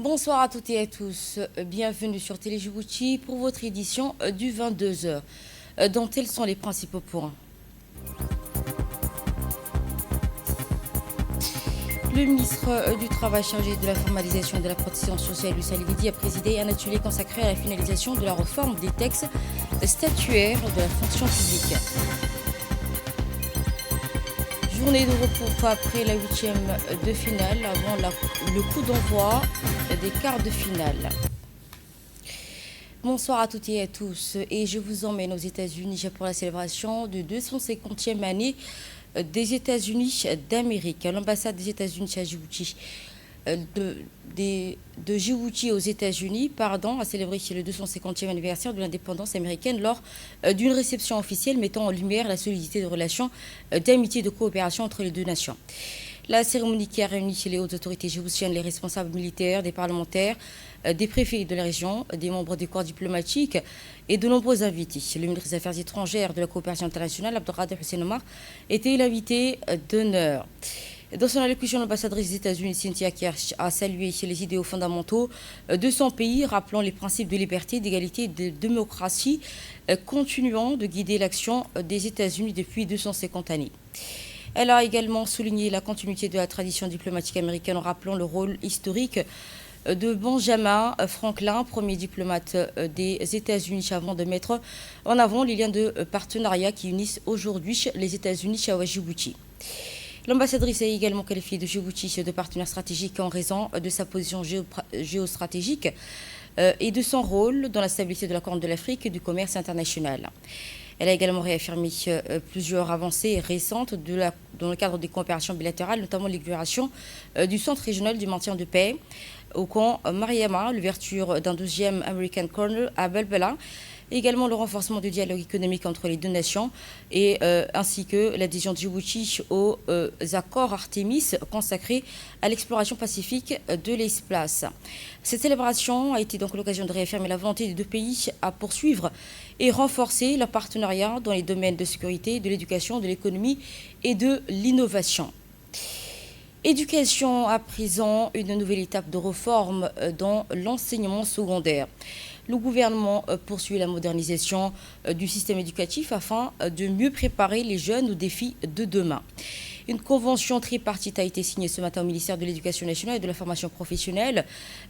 Bonsoir à toutes et à tous. Bienvenue sur Télé Djibouti pour votre édition du 22h. Dont tels sont les principaux points. Le ministre du Travail chargé de la formalisation et de la protection sociale, Youssa Lidi, a présidé un atelier consacré à la finalisation de la réforme des textes statuaires de la fonction publique. Journée de repos après la 8e de finale, avant le coup d'envoi des quarts de finale. Bonsoir à toutes et à tous, et je vous emmène aux États-Unis pour la célébration de 250e année des États-Unis d'Amérique. L'ambassade des États-Unis à Djibouti, de Djibouti aux États-Unis, a célébré le 250e anniversaire de l'indépendance américaine lors d'une réception officielle mettant en lumière la solidité de relations d'amitié et de coopération entre les deux nations. La cérémonie qui a réuni les hautes autorités djiboutiennes, les responsables militaires, des parlementaires, des préfets de la région, des membres des corps diplomatiques et de nombreux invités. Le ministre des Affaires étrangères de la coopération internationale, Abdelkader Hussein Omar, était l'invité d'honneur. Dans son allocution, l'ambassadrice des États-Unis, Cynthia Kirsch, a salué les idéaux fondamentaux de son pays, rappelant les principes de liberté, d'égalité et de démocratie, continuant de guider l'action des États-Unis depuis 250 années. Elle a également souligné la continuité de la tradition diplomatique américaine en rappelant le rôle historique de Benjamin Franklin, premier diplomate des États-Unis, avant de mettre en avant les liens de partenariat qui unissent aujourd'hui les États-Unis à Djibouti. L'ambassadrice a également qualifié de Djibouti de partenaire stratégique en raison de sa position géostratégique et de son rôle dans la stabilité de la Corne de l'Afrique et du commerce international. Elle a également réaffirmé plusieurs avancées récentes dans le cadre des coopérations bilatérales, notamment l'inauguration du Centre régional du maintien de paix au camp Mariama, l'ouverture d'un 12e American Corner à Belbela, et également le renforcement du dialogue économique entre les deux nations, ainsi que l'adhésion de Djibouti aux accords Artemis consacrés à l'exploration pacifique de l'espace. Cette célébration a été donc l'occasion de réaffirmer la volonté des deux pays à poursuivre et renforcer leur partenariat dans les domaines de sécurité, de l'éducation, de l'économie et de l'innovation. Éducation à présent, une nouvelle étape de réforme dans l'enseignement secondaire. Le gouvernement poursuit la modernisation du système éducatif afin de mieux préparer les jeunes aux défis de demain. Une convention tripartite a été signée ce matin au ministère de l'Éducation nationale et de la formation professionnelle,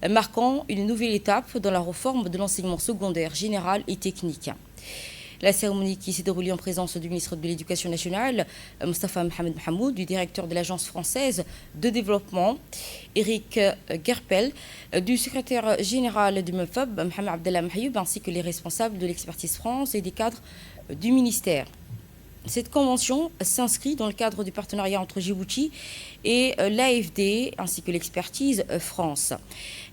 marquant une nouvelle étape dans la réforme de l'enseignement secondaire général et technique. La cérémonie qui s'est déroulée en présence du ministre de l'Éducation nationale, Mostafa Mohamed Mahamoud, du directeur de l'Agence française de développement, Eric Gerpel, du secrétaire général du MEFAB, Mohamed Abdellah Mahayoub, ainsi que les responsables de l'Expertise France et des cadres du ministère. Cette convention s'inscrit dans le cadre du partenariat entre Djibouti et l'AFD ainsi que l'Expertise France.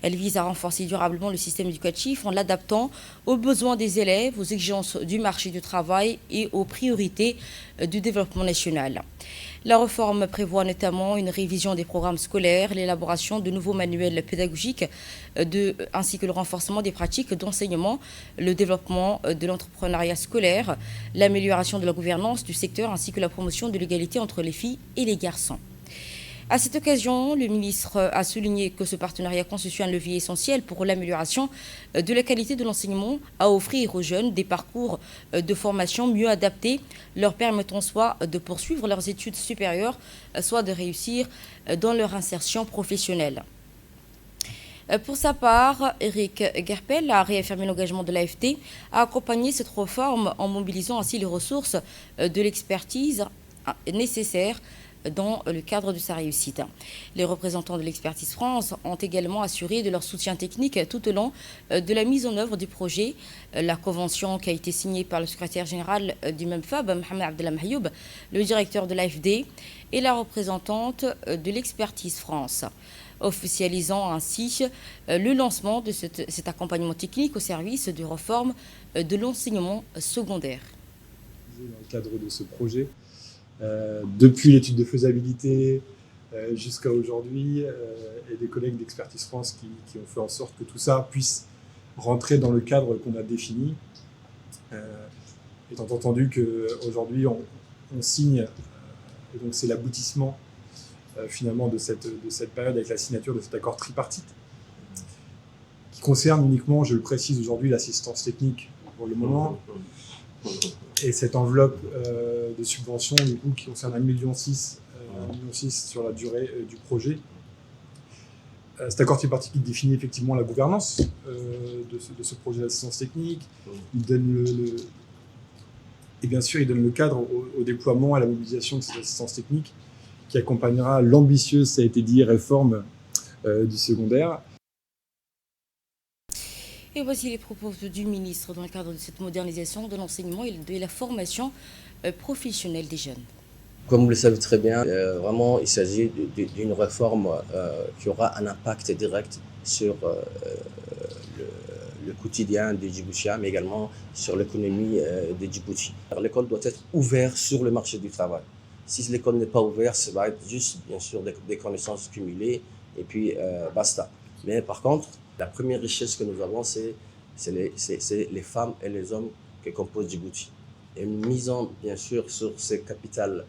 Elle vise à renforcer durablement le système éducatif en l'adaptant aux besoins des élèves, aux exigences du marché du travail et aux priorités du développement national. La réforme prévoit notamment une révision des programmes scolaires, l'élaboration de nouveaux manuels pédagogiques, ainsi que le renforcement des pratiques d'enseignement, le développement de l'entrepreneuriat scolaire, l'amélioration de la gouvernance du secteur, ainsi que la promotion de l'égalité entre les filles et les garçons. À cette occasion, le ministre a souligné que ce partenariat constitue un levier essentiel pour l'amélioration de la qualité de l'enseignement, à offrir aux jeunes des parcours de formation mieux adaptés, leur permettant soit de poursuivre leurs études supérieures, soit de réussir dans leur insertion professionnelle. Pour sa part, Eric Gerpel a réaffirmé l'engagement de l'AFD à accompagner cette réforme en mobilisant ainsi les ressources de l'expertise nécessaires dans le cadre de sa réussite. Les représentants de l'Expertise France ont également assuré de leur soutien technique tout au long de la mise en œuvre du projet. La convention qui a été signée par le secrétaire général du MEMFAB, Mohamed Abdellah Mahayoub, le directeur de l'AFD et la représentante de l'Expertise France, officialisant ainsi le lancement de cet accompagnement technique au service de réforme de l'enseignement secondaire. Dans le cadre de ce projet, depuis l'étude de faisabilité jusqu'à aujourd'hui, et des collègues d'Expertise France qui ont fait en sorte que tout ça puisse rentrer dans le cadre qu'on a défini, étant entendu qu'aujourd'hui on signe, et donc c'est l'aboutissement finalement de cette période avec la signature de cet accord tripartite. concerne uniquement, je le précise aujourd'hui, l'assistance technique pour le moment. Et cette enveloppe de subvention, du coup, qui concerne 1,6 million, 1,6 million sur la durée du projet. Cet accord tripartite définit effectivement la gouvernance de ce projet d'assistance technique. Il donne et bien sûr, il donne le cadre au déploiement et à la mobilisation de cette assistance technique qui accompagnera l'ambitieuse, ça a été dit, réforme du secondaire. Et voici les propos du ministre dans le cadre de cette modernisation de l'enseignement et de la formation professionnelle des jeunes. Comme vous le savez très bien, vraiment, il s'agit d'une réforme qui aura un impact direct sur le quotidien des Djiboutiens, mais également sur l'économie des Djibouti. L'école doit être ouverte sur le marché du travail. Si l'école n'est pas ouverte, ça va être juste, bien sûr, des connaissances cumulées et puis basta. Mais par contre, la première richesse que nous avons, c'est les femmes et les hommes qui composent Djibouti. Et nous misons, bien sûr, sur ce capital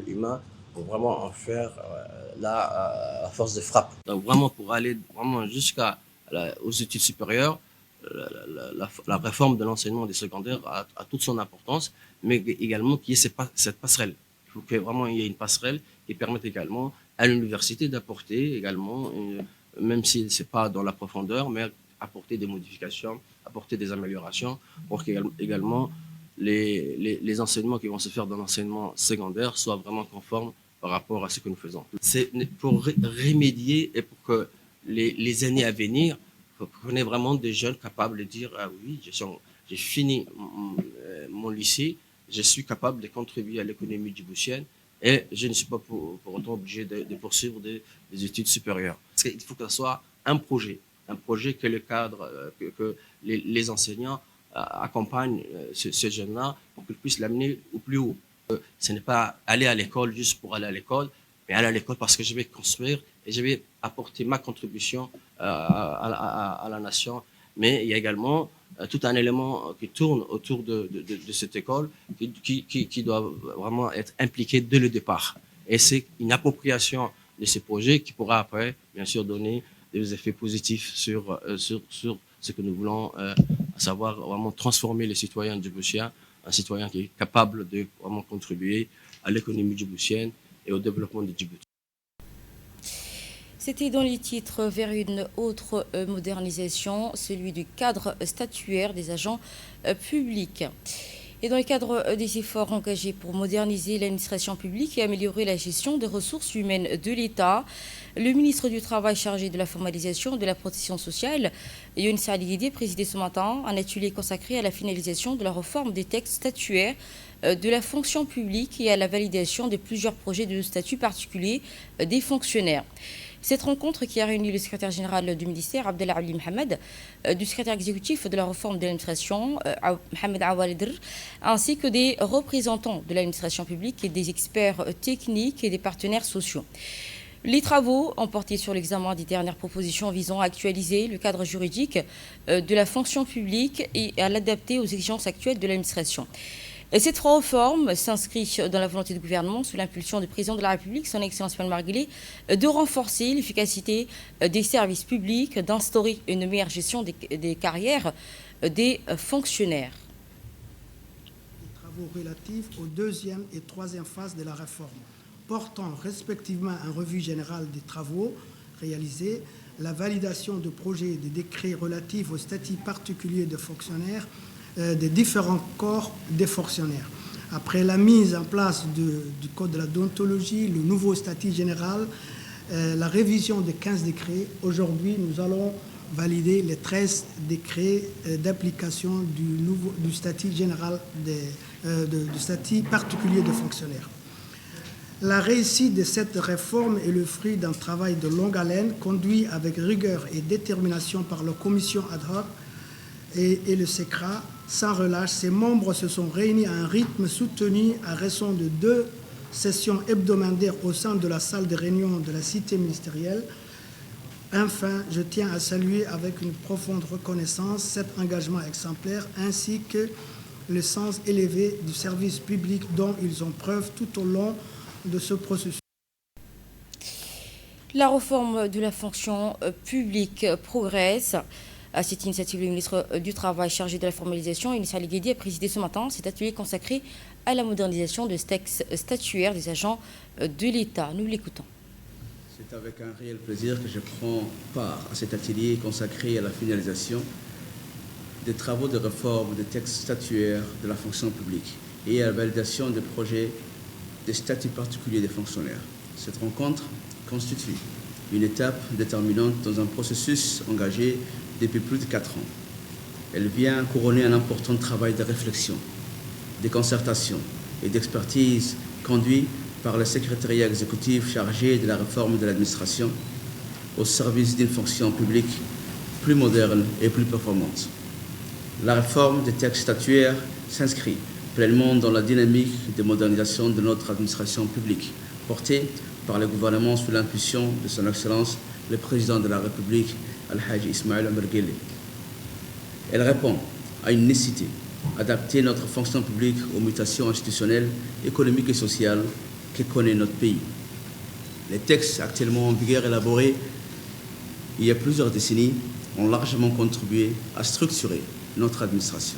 humain pour vraiment en faire la force de frappe. Donc vraiment pour aller vraiment aux études supérieures, la réforme de l'enseignement des secondaires a toute son importance, mais également qu'il y ait cette passerelle. Il faut que vraiment il y ait une passerelle qui permette également à l'université d'apporter également, même si ce n'est pas dans la profondeur, mais apporter des modifications, apporter des améliorations pour qu'également les enseignements qui vont se faire dans l'enseignement secondaire soient vraiment conformes par rapport à ce que nous faisons. C'est pour remédier et pour que les années à venir, qu'on ait vraiment des jeunes capables de dire « Ah oui, j'ai fini mon lycée, je suis capable de contribuer à l'économie djiboutienne et je ne suis pas pour autant obligé de poursuivre des études supérieures. » Parce qu'il faut que ce soit un projet que le cadre, que les enseignants accompagnent ces jeunes-là pour qu'ils puissent l'amener au plus haut. Ce n'est pas aller à l'école juste pour aller à l'école, mais aller à l'école parce que je vais construire et je vais apporter ma contribution à la nation. Mais il y a également tout un élément qui tourne autour de cette école qui doit vraiment être impliqué dès le départ. Et c'est une appropriation de ces projets qui pourra après, bien sûr, donner des effets positifs sur ce que nous voulons, à savoir vraiment transformer les citoyens djiboutiens, un citoyen qui est capable de vraiment contribuer à l'économie djiboutienne et au développement de Djibouti. C'était dans les titres vers une autre modernisation, celui du cadre statuaire des agents publics. Et dans le cadre des efforts engagés pour moderniser l'administration publique et améliorer la gestion des ressources humaines de l'État, le ministre du Travail chargé de la formalisation de la protection sociale, Younes Ali Guédé, présidé ce matin un atelier consacré à la finalisation de la réforme des textes statutaires de la fonction publique et à la validation de plusieurs projets de statut particulier des fonctionnaires. Cette rencontre qui a réuni le secrétaire général du ministère, Abdellah Ali Mohamed, du secrétaire exécutif de la réforme de l'administration, Mohamed Awalidr, ainsi que des représentants de l'administration publique et des experts techniques et des partenaires sociaux. Les travaux ont porté sur l'examen des dernières propositions visant à actualiser le cadre juridique de la fonction publique et à l'adapter aux exigences actuelles de l'administration. Cette réforme s'inscrit dans la volonté du gouvernement, sous l'impulsion du président de la République, son Excellence Ismaël Marguerite, de renforcer l'efficacité des services publics, d'instaurer une meilleure gestion des carrières des fonctionnaires. Les travaux relatifs aux deuxième et troisième phases de la réforme, portant respectivement en revue générale des travaux réalisés, la validation de projets et de décrets relatifs au statut particulier de fonctionnaires des différents corps des fonctionnaires. Après la mise en place du code de la déontologie, le nouveau statut général, la révision des 15 décrets, aujourd'hui nous allons valider les 13 décrets d'application du statut général du statut particulier de fonctionnaires. La réussite de cette réforme est le fruit d'un travail de longue haleine conduit avec rigueur et détermination par la commission ad hoc et le SECRA. Sans relâche, ses membres se sont réunis à un rythme soutenu à raison de 2 sessions hebdomadaires au sein de la salle de réunion de la cité ministérielle. Enfin, je tiens à saluer avec une profonde reconnaissance cet engagement exemplaire ainsi que le sens élevé du service public dont ils ont preuve tout au long de ce processus. La réforme de la fonction publique progresse. À cette initiative, le ministre du Travail chargé de la formalisation, Younis Ali Guédi, a présidé ce matin cet atelier consacré à la modernisation des textes statuaires des agents de l'État. Nous l'écoutons. C'est avec un réel plaisir que je prends part à cet atelier consacré à la finalisation des travaux de réforme des textes statuaires de la fonction publique et à la validation des projets des statuts particuliers des fonctionnaires. Cette rencontre constitue une étape déterminante dans un processus engagé depuis plus de 4 ans. Elle vient couronner un important travail de réflexion, de concertation et d'expertise conduit par le secrétariat exécutif chargé de la réforme de l'administration au service d'une fonction publique plus moderne et plus performante. La réforme des textes statuaires s'inscrit pleinement dans la dynamique de modernisation de notre administration publique, portée par le gouvernement sous l'impulsion de son Excellence, le Président de la République, Al-Haji Ismaïl Omar Guelleh. Elle répond à une nécessité, adapter notre fonction publique aux mutations institutionnelles, économiques et sociales que connaît notre pays. Les textes actuellement en vigueur élaborés il y a plusieurs décennies ont largement contribué à structurer notre administration.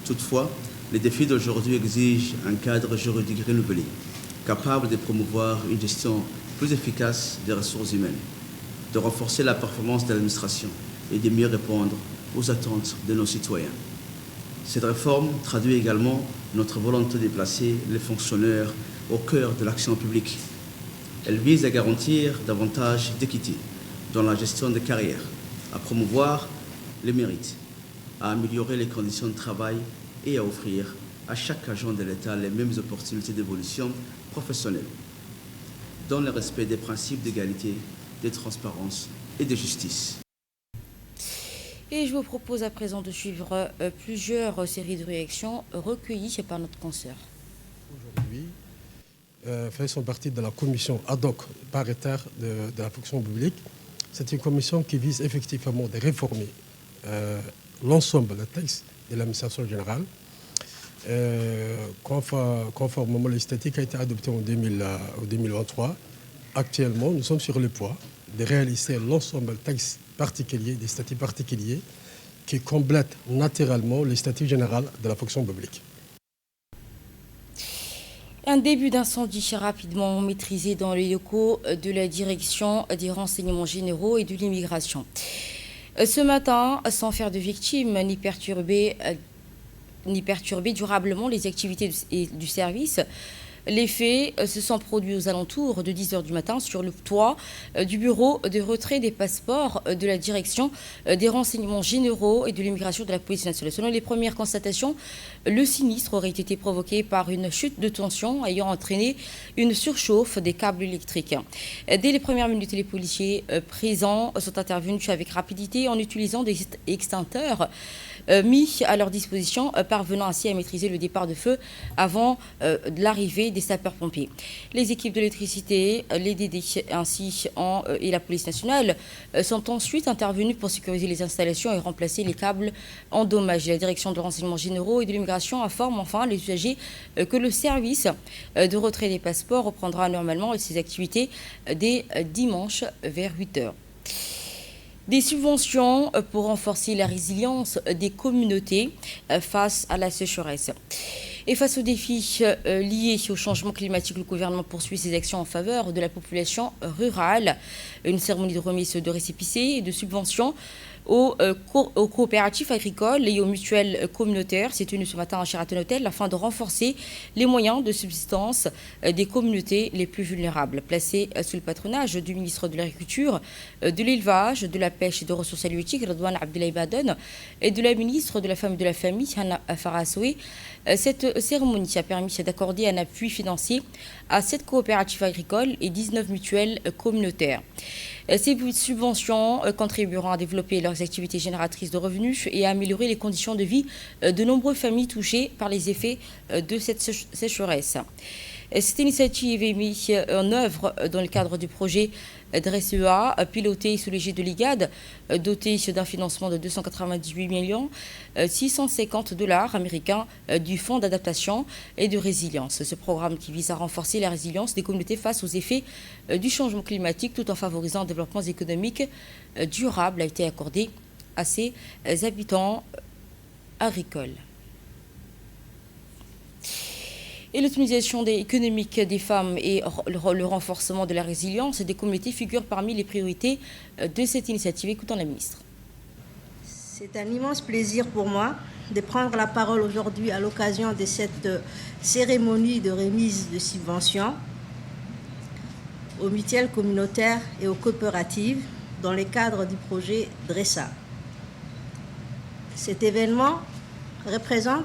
Toutefois, les défis d'aujourd'hui exigent un cadre juridique renouvelé, capable de promouvoir une gestion plus efficace des ressources humaines, de renforcer la performance de l'administration et de mieux répondre aux attentes de nos citoyens. Cette réforme traduit également notre volonté de placer les fonctionnaires au cœur de l'action publique. Elle vise à garantir davantage d'équité dans la gestion des carrières, à promouvoir les mérites, à améliorer les conditions de travail et à offrir à chaque agent de l'État les mêmes opportunités d'évolution professionnelle, dans le respect des principes d'égalité, de transparence et de justice. Et je vous propose à présent de suivre plusieurs séries de réactions recueillies par notre consoeur. Aujourd'hui, faisant partie de la commission ad hoc paritaire de la fonction publique. C'est une commission qui vise effectivement de réformer l'ensemble des textes de l'administration générale, conformément à l'esthétique qui a été adoptée en 2023. Actuellement, nous sommes sur le point de réaliser l'ensemble des textes particuliers, des statuts particuliers, qui complètent naturellement le statut général de la fonction publique. Un début d'incendie rapidement maîtrisé dans les locaux de la direction des renseignements généraux et de l'immigration. Ce matin, sans faire de victimes ni perturber durablement les activités du service, les faits se sont produits aux alentours de 10 h du matin sur le toit du bureau de retrait des passeports de la direction des renseignements généraux et de l'immigration de la police nationale. Selon les premières constatations, le sinistre aurait été provoqué par une chute de tension ayant entraîné une surchauffe des câbles électriques. Dès les premières minutes, les policiers présents sont intervenus avec rapidité en utilisant des extincteurs mis à leur disposition, parvenant ainsi à maîtriser le départ de feu avant l'arrivée des sapeurs-pompiers. Les équipes de l'électricité, les DD et la police nationale sont ensuite intervenues pour sécuriser les installations et remplacer les câbles endommagés. La direction de renseignements généraux et de l'immigration informe enfin les usagers que le service de retrait des passeports reprendra normalement ses activités dès dimanche vers 8 h. Des subventions pour renforcer la résilience des communautés face à la sécheresse. Et face aux défis liés au changement climatique, le gouvernement poursuit ses actions en faveur de la population rurale. Une cérémonie de remise de récépissés et de subventions aux coopératifs agricoles et aux mutuelles communautaires s'est tenue ce matin à Sheraton Hotel afin de renforcer les moyens de subsistance des communautés les plus vulnérables. Placées sous le patronage du ministre de l'Agriculture, de l'Élevage, de la Pêche et des Ressources halieutiques, Redouane Abdoulaye Baden, et de la ministre de la Femme et de la Famille, Hanna Farasoui, cette cérémonie a permis d'accorder un appui financier à 7 coopératives agricoles et 19 mutuelles communautaires. Ces subventions contribueront à développer leurs activités génératrices de revenus et à améliorer les conditions de vie de nombreuses familles touchées par les effets de cette sécheresse. Cette initiative est mise en œuvre dans le cadre du projet DRESEA, piloté sous l'égide de l'IGAD, doté d'un financement de 298 650 $ américains du Fonds d'adaptation et de résilience. Ce programme qui vise à renforcer la résilience des communautés face aux effets du changement climatique tout en favorisant un développement économique durable a été accordé à ses habitants agricoles. Et l'autonomisation économique des femmes et le renforcement de la résilience des communautés figurent parmi les priorités de cette initiative. Écoutons la ministre. C'est un immense plaisir pour moi de prendre la parole aujourd'hui à l'occasion de cette cérémonie de remise de subventions aux mutuelles communautaires et aux coopératives dans le cadre du projet DRESA. Cet événement représente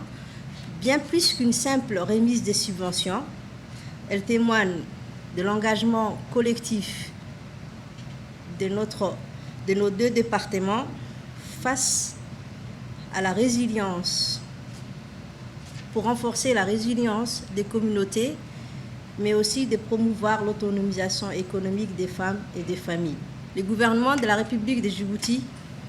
bien plus qu'une simple remise des subventions. Elle témoigne de l'engagement collectif de nos deux départements face à la résilience, pour renforcer la résilience des communautés, mais aussi de promouvoir l'autonomisation économique des femmes et des familles. Le gouvernement de la République de Djibouti,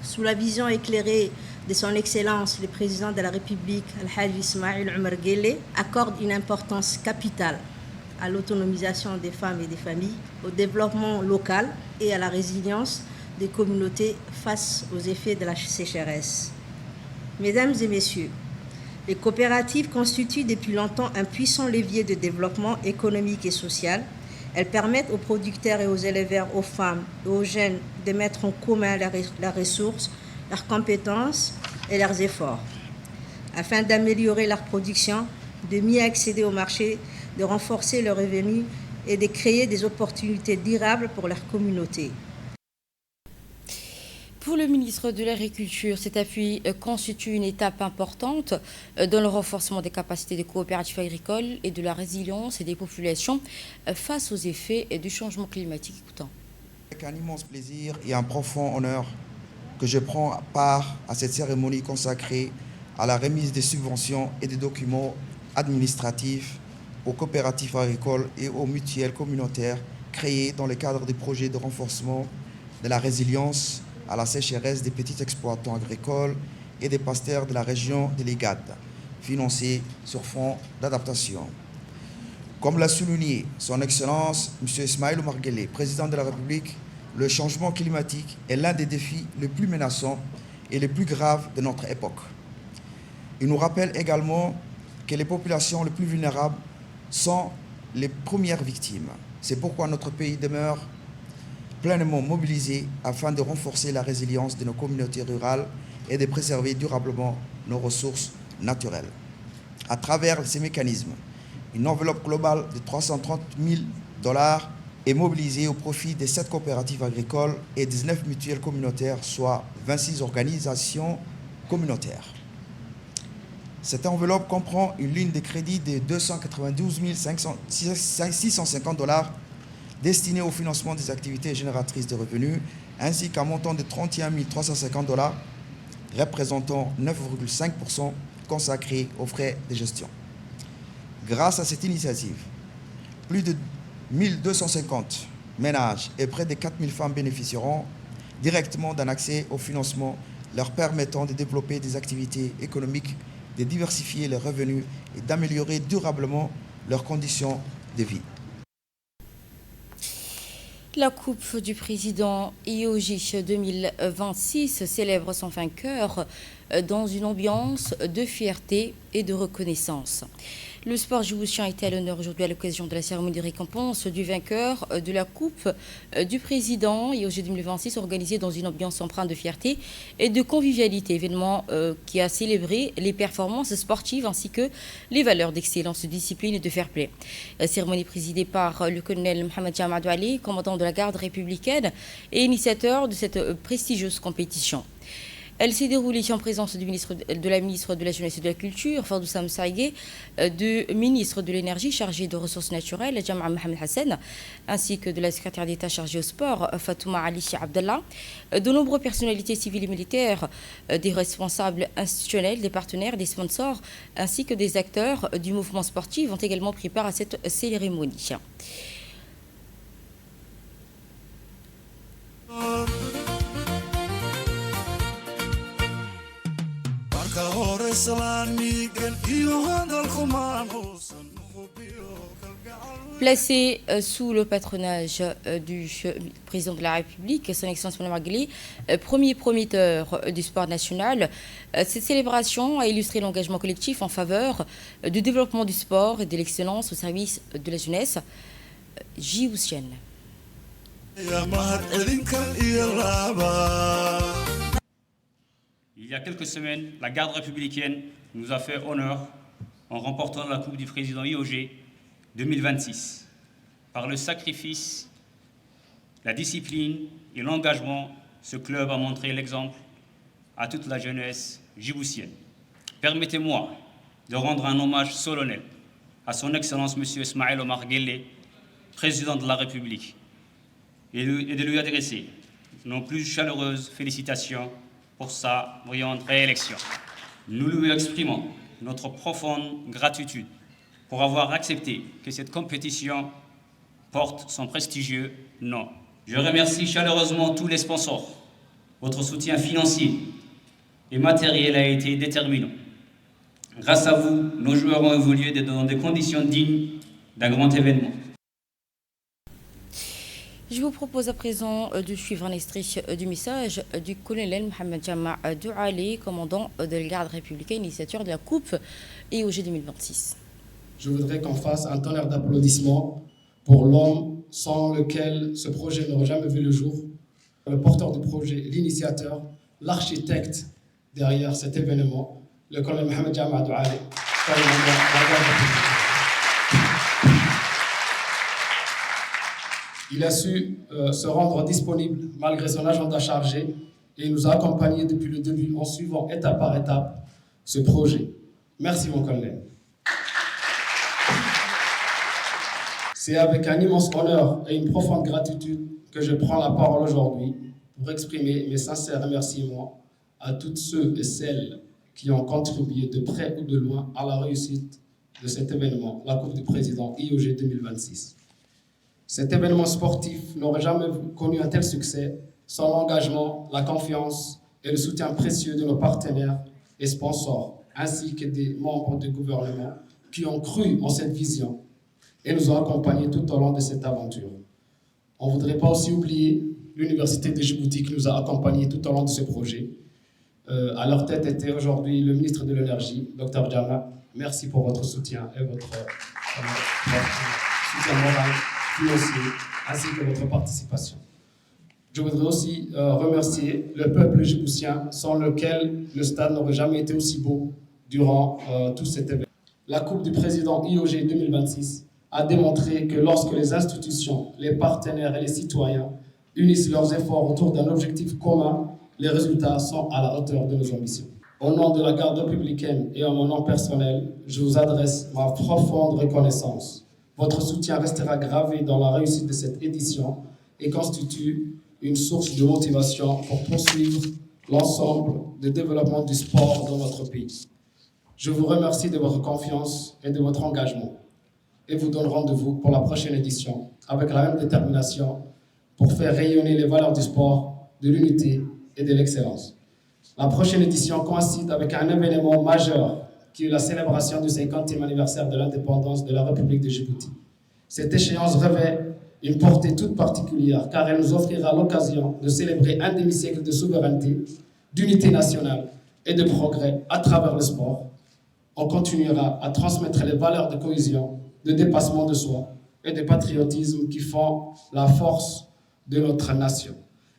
sous la vision éclairée de son Excellence le Président de la République, Al-Hajj Ismaïl Omar Guelleh, accorde une importance capitale à l'autonomisation des femmes et des familles, au développement local et à la résilience des communautés face aux effets de la sécheresse. Mesdames et messieurs, les coopératives constituent depuis longtemps un puissant levier de développement économique et social. Elles permettent aux producteurs et aux éleveurs, aux femmes et aux jeunes de mettre en commun leurs ressources, leurs compétences et leurs efforts, afin d'améliorer leur production, de mieux accéder au marché, de renforcer leurs revenus et de créer des opportunités durables pour leur communauté. Pour le ministre de l'Agriculture, cet appui constitue une étape importante dans le renforcement des capacités des coopératives agricoles et de la résilience des populations face aux effets du changement climatique. Écoutons. Avec un immense plaisir et un profond honneur que je prends part à cette cérémonie consacrée à la remise des subventions et des documents administratifs aux coopératives agricoles et aux mutuelles communautaires créées dans le cadre des projets de renforcement de la résilience à la sécheresse des petits exploitants agricoles et des pasteurs de la région de l'IGAD, financés sur fonds d'adaptation. Comme l'a souligné son Excellence M. Ismaïl Omar Guelleh, Président de la République, le changement climatique est l'un des défis les plus menaçants et les plus graves de notre époque. Il nous rappelle également que les populations les plus vulnérables sont les premières victimes. C'est pourquoi notre pays demeure pleinement mobilisé afin de renforcer la résilience de nos communautés rurales et de préserver durablement nos ressources naturelles. À travers ces mécanismes, une enveloppe globale de 330 000 $ est mobilisée au profit des 7 coopératives agricoles et 19 mutuelles communautaires, soit 26 organisations communautaires. Cette enveloppe comprend une ligne de crédit de 292 650 $ destinée au financement des activités génératrices de revenus, ainsi qu'un montant de 31 350 $, représentant 9,5% consacré aux frais de gestion. Grâce à cette initiative, plus de 1250 ménages et près de 4000 femmes bénéficieront directement d'un accès au financement leur permettant de développer des activités économiques, de diversifier leurs revenus et d'améliorer durablement leurs conditions de vie. La Coupe du Président IOJ 2026 célèbre son vainqueur dans une ambiance de fierté et de reconnaissance. Le sport djiboutien était à l'honneur aujourd'hui à l'occasion de la cérémonie de récompense du vainqueur de la Coupe du Président IOJ 2026 organisée dans une ambiance empreinte de fierté et de convivialité, événement qui a célébré les performances sportives ainsi que les valeurs d'excellence, de discipline et de fair play. La cérémonie présidée par le colonel Mohamed Jamadou Ali, commandant de la garde républicaine et initiateur de cette prestigieuse compétition. Elle s'est déroulée en présence de la ministre de la Jeunesse et de la Culture, Fardoussa Msaïgué, du ministre de l'Énergie chargé de ressources naturelles, Jama Mohamed Hassan, ainsi que de la secrétaire d'État chargée au sport, Fatouma Ali Abdallah. De nombreuses personnalités civiles et militaires, des responsables institutionnels, des partenaires, des sponsors, ainsi que des acteurs du mouvement sportif ont également pris part à cette cérémonie. Placé sous le patronage du président de la République, son Excellence Mme Maghali, premier prometteur du sport national, cette célébration a illustré l'engagement collectif en faveur du développement du sport et de l'excellence au service de la jeunesse djiboutienne. Il y a quelques semaines, la garde républicaine nous a fait honneur en remportant la Coupe du Président IOG 2026. Par le sacrifice, la discipline et l'engagement, ce club a montré l'exemple à toute la jeunesse djiboutienne. Permettez-moi de rendre un hommage solennel à son Excellence M. Ismaël Omar Guelleh, président de la République, et de lui adresser nos plus chaleureuses félicitations pour sa brillante réélection. Nous lui exprimons notre profonde gratitude pour avoir accepté que cette compétition porte son prestigieux nom. Je remercie chaleureusement tous les sponsors. Votre soutien financier et matériel a été déterminant. Grâce à vous, nos joueurs ont évolué dans des conditions dignes d'un grand événement. Je vous propose à présent de suivre un extrait du message du colonel Mohamed Jama Douali, commandant de la garde républicaine, initiateur de la Coupe IOG 2026. Je voudrais qu'on fasse un tonnerre d'applaudissements pour l'homme sans lequel ce projet n'aurait jamais vu le jour, le porteur du projet, l'initiateur, l'architecte derrière cet événement, le colonel Mohamed Jama Douali, commandant de la garde républicaine. Il a su se rendre disponible malgré son agenda chargé et il nous a accompagnés depuis le début en suivant étape par étape ce projet. Merci mon colonel. C'est avec un immense honneur et une profonde gratitude que je prends la parole aujourd'hui pour exprimer mes sincères remerciements à tous ceux et celles qui ont contribué de près ou de loin à la réussite de cet événement, la Coupe du Président IOG 2026. Cet événement sportif n'aurait jamais connu un tel succès sans l'engagement, la confiance et le soutien précieux de nos partenaires et sponsors, ainsi que des membres du gouvernement qui ont cru en cette vision et nous ont accompagnés tout au long de cette aventure. On ne voudrait pas aussi oublier l'Université de Djibouti qui nous a accompagnés tout au long de ce projet. À leur tête était aujourd'hui le ministre de l'Énergie, Dr Jama. Merci pour votre soutien et votre soutien moral, financier, ainsi que votre participation. Je voudrais aussi remercier le peuple djiboutien, sans lequel le stade n'aurait jamais été aussi beau durant tout cet événement. La Coupe du Président IOG 2026 a démontré que lorsque les institutions, les partenaires et les citoyens unissent leurs efforts autour d'un objectif commun, les résultats sont à la hauteur de nos ambitions. Au nom de la garde républicaine et en mon nom personnel, je vous adresse ma profonde reconnaissance. Votre soutien restera gravé dans la réussite de cette édition et constitue une source de motivation pour poursuivre l'ensemble du développement du sport dans notre pays. Je vous remercie de votre confiance et de votre engagement et vous donne rendez-vous pour la prochaine édition avec la même détermination pour faire rayonner les valeurs du sport, de l'unité et de l'excellence. La prochaine édition coïncide avec un événement majeur qui est la célébration du 50e anniversaire de l'indépendance de la République de Djibouti. Cette échéance revêt une portée toute particulière car elle nous offrira l'occasion de célébrer un demi-siècle de souveraineté, d'unité nationale et de progrès à travers le sport. On continuera à transmettre les valeurs de cohésion, de dépassement de soi et de patriotisme qui font la force de notre nation.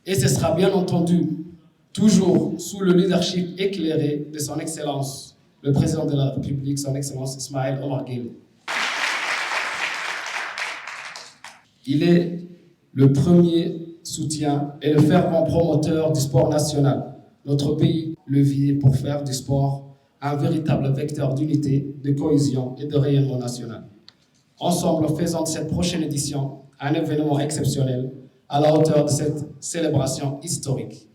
Et ce sera bien entendu toujours sous le leadership éclairé de son Excellence, le Président de la République, son Excellence Ismaël Omar Guelleh. Il est le premier soutien et le fervent promoteur du sport national. notre pays levier pour faire du sport un véritable vecteur d'unité, de cohésion et de rayonnement national. Ensemble, faisons de cette prochaine édition un événement exceptionnel à la hauteur de cette célébration historique.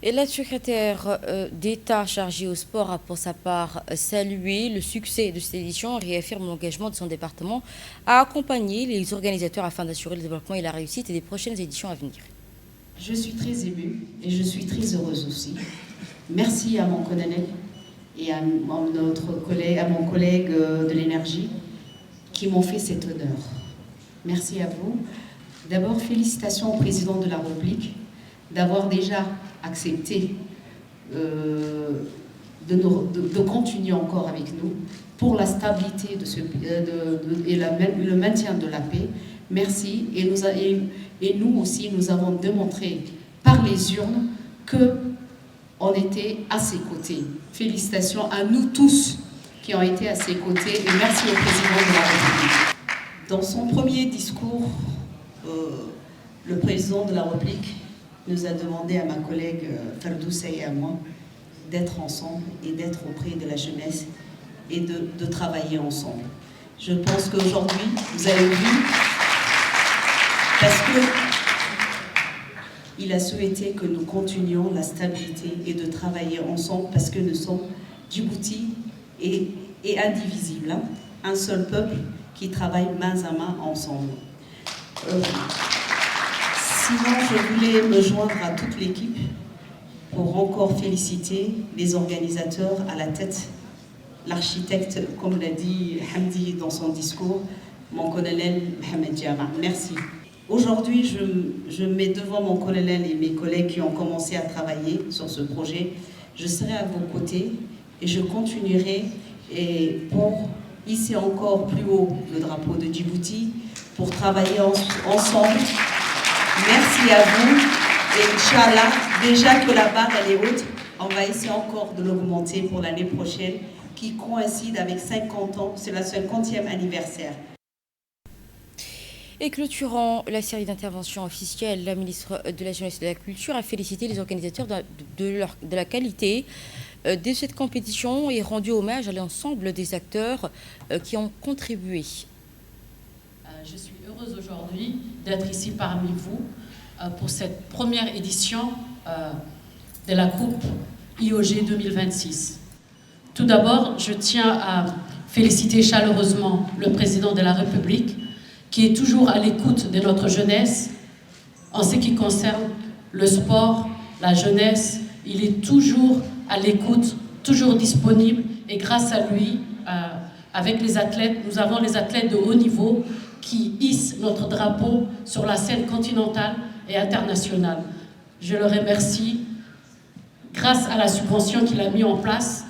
Et la secrétaire d'État chargée au sport a pour sa part salué le succès de cette édition et réaffirme l'engagement de son département à accompagner les organisateurs afin d'assurer le développement et la réussite des prochaines éditions à venir. Je suis très émue et je suis très heureuse aussi. Merci à mon colonel et à mon collègue de l'énergie qui m'ont fait cet honneur. Merci à vous. D'abord, félicitations au président de la République d'avoir déjà accepté de continuer encore avec nous pour la stabilité et le maintien de la paix. Merci. Et nous aussi, nous avons démontré par les urnes qu'on était à ses côtés. Félicitations à nous tous qui ont été à ses côtés et merci au président de la République. Dans son premier discours, le président de la République nous a demandé à ma collègue Ferdousa et à moi d'être ensemble et d'être auprès de la jeunesse et de travailler ensemble. Je pense qu'aujourd'hui, vous avez vu, parce qu'il a souhaité que nous continuions la stabilité et de travailler ensemble parce que nous sommes Djibouti et indivisibles, hein, un seul peuple qui travaille main à main ensemble. Sinon, je voulais me joindre à toute l'équipe pour encore féliciter les organisateurs à la tête, l'architecte, comme l'a dit Hamdi dans son discours, mon colonel Mohamed Jama. Merci. Aujourd'hui, je mets devant mon colonel et mes collègues qui ont commencé à travailler sur ce projet. Je serai à vos côtés et je continuerai pour hisser encore plus haut le drapeau de Djibouti, pour travailler ensemble. Merci à vous et Inch'Allah, déjà que la barre elle est haute, on va essayer encore de l'augmenter pour l'année prochaine qui coïncide avec 50 ans, c'est la 50e anniversaire. Et clôturant la série d'interventions officielles, la ministre de la Jeunesse et de la Culture a félicité les organisateurs de la qualité de cette compétition et rendu hommage à l'ensemble des acteurs qui ont contribué. Je suis heureuse aujourd'hui d'être ici parmi vous pour cette première édition de la Coupe IOG 2026. Tout d'abord, je tiens à féliciter chaleureusement le président de la République qui est toujours à l'écoute de notre jeunesse en ce qui concerne le sport, la jeunesse. Il est toujours à l'écoute, toujours disponible et grâce à lui, avec les athlètes, nous avons les athlètes de haut niveau qui hissent notre drapeau sur la scène continentale et internationale. Je le remercie. Grâce à la subvention qu'il a mis en place,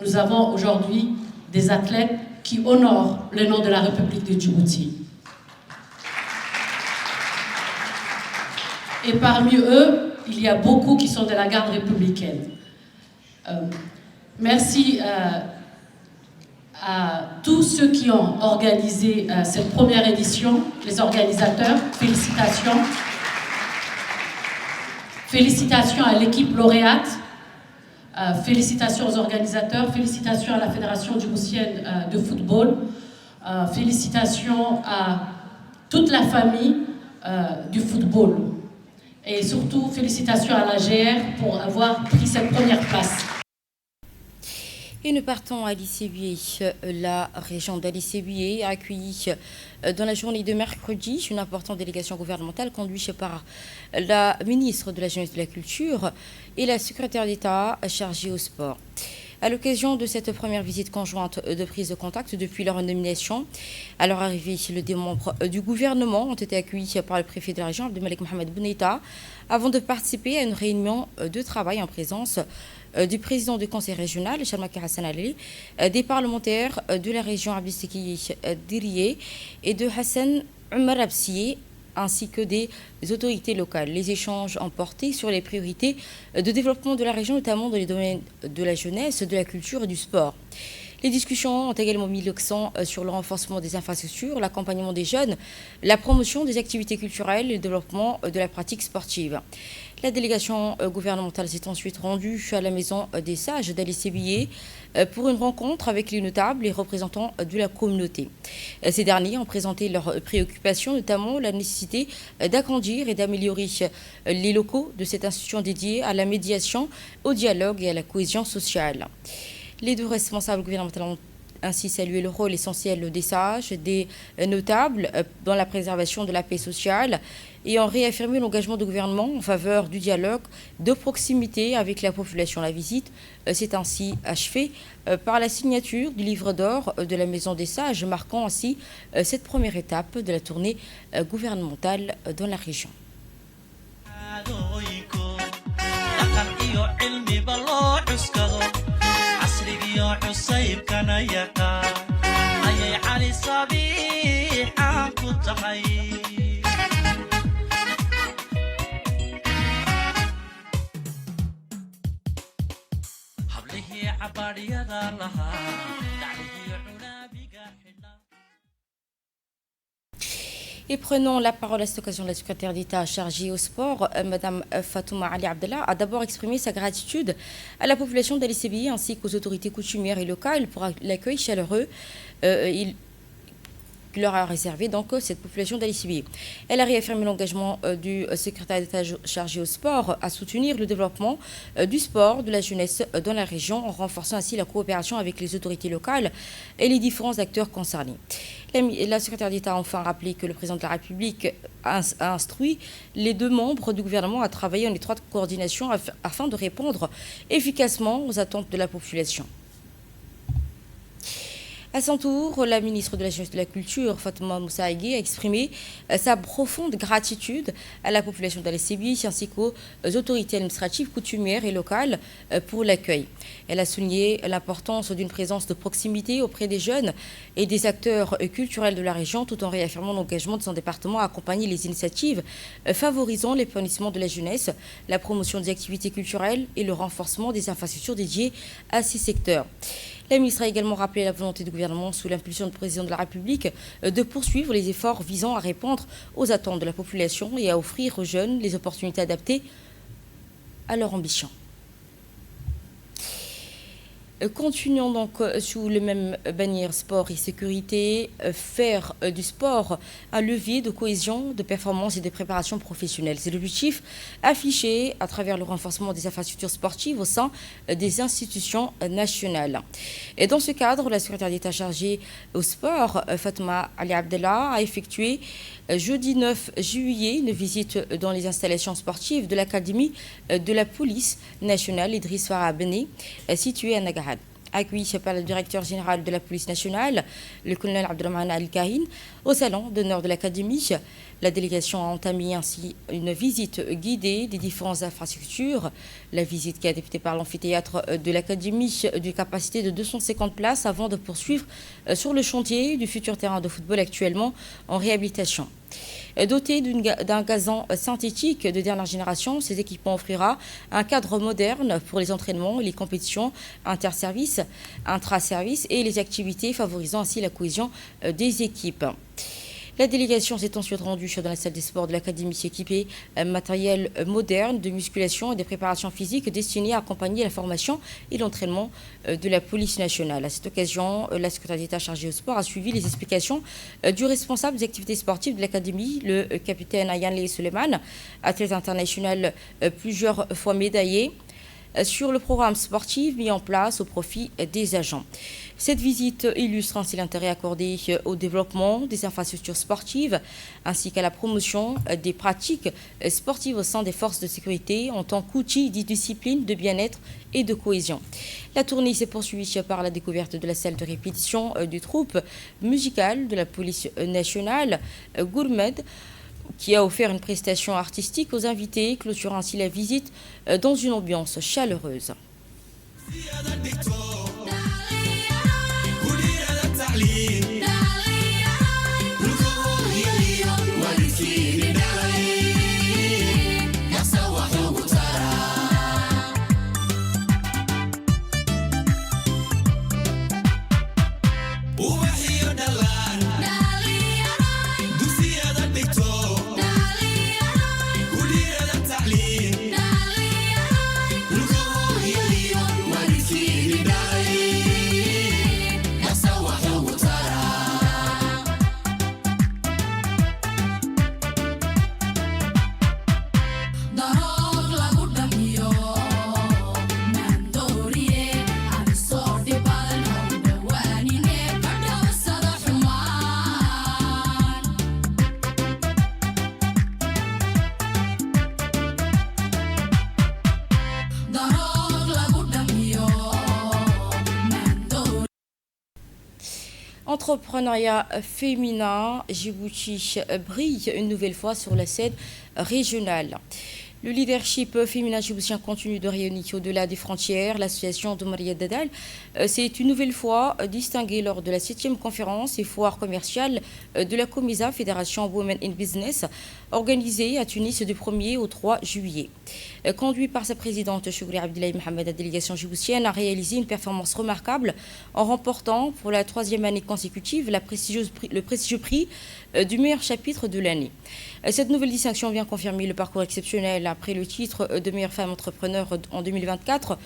nous avons aujourd'hui des athlètes qui honorent le nom de la République de Djibouti. Et parmi eux, il y a beaucoup qui sont de la garde républicaine. Merci à tous ceux qui ont organisé cette première édition, les organisateurs, félicitations. Félicitations à l'équipe lauréate, félicitations aux organisateurs, félicitations à la Fédération djiboutienne de football, félicitations à toute la famille du football. Et surtout, félicitations à la GR pour avoir pris cette première place. Et nous partons à Lissébé. La région d'Alissébé a accueilli dans la journée de mercredi une importante délégation gouvernementale conduite par la ministre de la Jeunesse et de la Culture et la secrétaire d'État chargée au sport. À l'occasion de cette première visite conjointe de prise de contact depuis leur nomination, à leur arrivée, les membres du gouvernement ont été accueillis par le préfet de la région, Abdelmalek Mohamed Bouneta, avant de participer à une réunion de travail en présence du président du conseil régional, Charmaka Hassan Ali, des parlementaires de la région Abdistiki Diriye et de Hassan Omar Absiye, ainsi que des autorités locales. Les échanges ont porté sur les priorités de développement de la région, notamment dans les domaines de la jeunesse, de la culture et du sport. Les discussions ont également mis l'accent sur le renforcement des infrastructures, l'accompagnement des jeunes, la promotion des activités culturelles et le développement de la pratique sportive. La délégation gouvernementale s'est ensuite rendue à la Maison des Sages d'Ali Sébillet pour une rencontre avec les notables et représentants de la communauté. Ces derniers ont présenté leurs préoccupations, notamment la nécessité d'agrandir et d'améliorer les locaux de cette institution dédiée à la médiation, au dialogue et à la cohésion sociale. Les deux responsables gouvernementaux ont ainsi salué le rôle essentiel des sages, des notables dans la préservation de la paix sociale et ont réaffirmé l'engagement du gouvernement en faveur du dialogue de proximité avec la population. La visite s'est ainsi achevée par la signature du livre d'or de la Maison des Sages, marquant ainsi cette première étape de la tournée gouvernementale dans la région. Et prenons la parole à cette occasion. La secrétaire d'État chargée au sport, Mme Fatouma Ali Abdallah, a d'abord exprimé sa gratitude à la population d'Ali Sébillet ainsi qu'aux autorités coutumières et locales pour l'accueil chaleureux leur a réservé donc cette population d'Ali Sébillet. Elle a réaffirmé l'engagement du secrétaire d'État chargé au sport à soutenir le développement du sport, de la jeunesse dans la région, en renforçant ainsi la coopération avec les autorités locales et les différents acteurs concernés. La secrétaire d'État a enfin rappelé que le président de la République a instruit les deux membres du gouvernement à travailler en étroite coordination afin de répondre efficacement aux attentes de la population. À son tour, la ministre de la Jeunesse et de la Culture, Fatouma Moussa Agué, a exprimé sa profonde gratitude à la population d'Ali Sébillet ainsi qu'aux autorités administratives, coutumières et locales pour l'accueil. Elle a souligné l'importance d'une présence de proximité auprès des jeunes et des acteurs culturels de la région, tout en réaffirmant l'engagement de son département à accompagner les initiatives favorisant l'épanouissement de la jeunesse, la promotion des activités culturelles et le renforcement des infrastructures dédiées à ces secteurs. La ministre a également rappelé la volonté du gouvernement, sous l'impulsion du président de la République, de poursuivre les efforts visant à répondre aux attentes de la population et à offrir aux jeunes les opportunités adaptées à leur ambition. Continuons donc sous le même bannière sport et sécurité, faire du sport un levier de cohésion, de performance et de préparation professionnelle. C'est l'objectif affiché à travers le renforcement des infrastructures sportives au sein des institutions nationales. Et dans ce cadre, la secrétaire d'État chargée au sport, Fatouma Ali Abdallah, a effectué jeudi 9 juillet une visite dans les installations sportives de l'Académie de la police nationale Idriss Farah Beni, située à Nagahad. Accueilli par le directeur général de la police nationale, le colonel Abdelrahman Al-Kahin, au salon d'honneur de l'Académie. La délégation a entamé ainsi une visite guidée des différentes infrastructures. La visite qui a débuté par l'amphithéâtre de l'Académie d'une capacité de 250 places avant de poursuivre sur le chantier du futur terrain de football actuellement en réhabilitation. Doté d'un gazon synthétique de dernière génération, ces équipements offrira un cadre moderne pour les entraînements et les compétitions interservices, intra-services et les activités favorisant ainsi la cohésion des équipes. La délégation s'est ensuite rendue dans la salle des sports de l'Académie équipée matériel moderne de musculation et de préparation physique destiné à accompagner la formation et l'entraînement de la police nationale. À cette occasion, la secrétaire d'État chargée au sport a suivi les explications du responsable des activités sportives de l'Académie, le capitaine Ayanle Suleiman, athlète international plusieurs fois médaillé, sur le programme sportif mis en place au profit des agents. Cette visite illustre ainsi l'intérêt accordé au développement des infrastructures sportives ainsi qu'à la promotion des pratiques sportives au sein des forces de sécurité en tant qu'outil de discipline, de bien-être et de cohésion. La tournée s'est poursuivie par la découverte de la salle de répétition du troupe musical de la police nationale, Gourmed, qui a offert une prestation artistique aux invités, clôturant ainsi la visite dans une ambiance chaleureuse. Entrepreneuriat féminin, Djibouti brille une nouvelle fois sur la scène régionale. Le leadership féminin djiboutien continue de rayonner au-delà des frontières. L'association de Maria Dadal s'est une nouvelle fois distinguée lors de la 7e conférence et foire commerciale de la COMISA, Fédération Women in Business, organisée à Tunis du 1er au 3 juillet. Conduit par sa présidente Choukri Abdillahi Mohamed, la délégation djiboutienne a réalisé une performance remarquable en remportant pour la 3e année consécutive le prestigieux prix du meilleur chapitre de l'année. Cette nouvelle distinction vient confirmer le parcours exceptionnel après le titre de meilleure femme entrepreneur en 2024,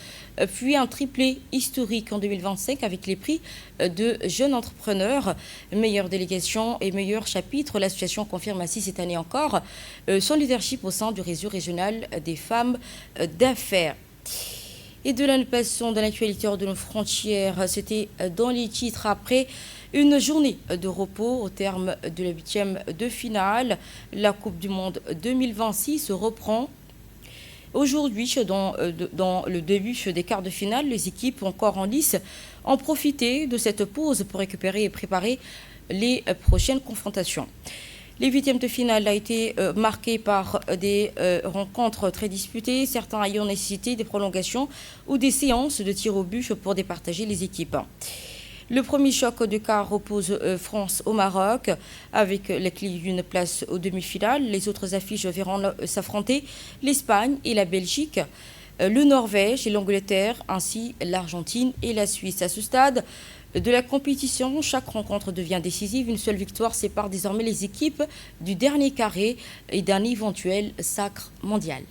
puis un triplé historique en 2025 avec les prix de jeunes entrepreneurs, meilleure délégation et meilleur chapitre. L'association confirme ainsi cette année encore son leadership au sein du réseau régional des femmes d'affaires. Et de là, nous passons dans l'actualité hors de nos frontières. C'était dans les titres après une journée de repos au terme de la 8e de finale. La Coupe du Monde 2026 se reprend aujourd'hui dans le début des quarts de finale. Les équipes encore en lice ont profité de cette pause pour récupérer et préparer les prochaines confrontations. Les 8e de finale a été marqué par des rencontres très disputées, certains ayant nécessité des prolongations ou des séances de tir au but pour départager les équipes. Le premier choc de quart oppose France au Maroc avec la clé d'une place aux demi-finales. Les autres affiches verront s'affronter l'Espagne et la Belgique, le Norvège et l'Angleterre, ainsi l'Argentine et la Suisse. À ce stade de la compétition, chaque rencontre devient décisive. Une seule victoire sépare désormais les équipes du dernier carré et d'un éventuel sacre mondial.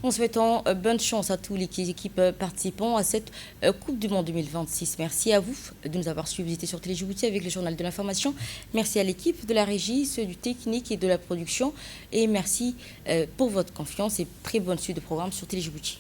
En souhaitant bonne chance à tous les équipes participants à cette Coupe du Monde 2026. Merci à vous de nous avoir suivis sur Télé Djibouti avec le journal de l'information. Merci à l'équipe de la régie, ceux du technique et de la production. Et merci pour votre confiance et très bonne suite de programme sur Télé Djibouti.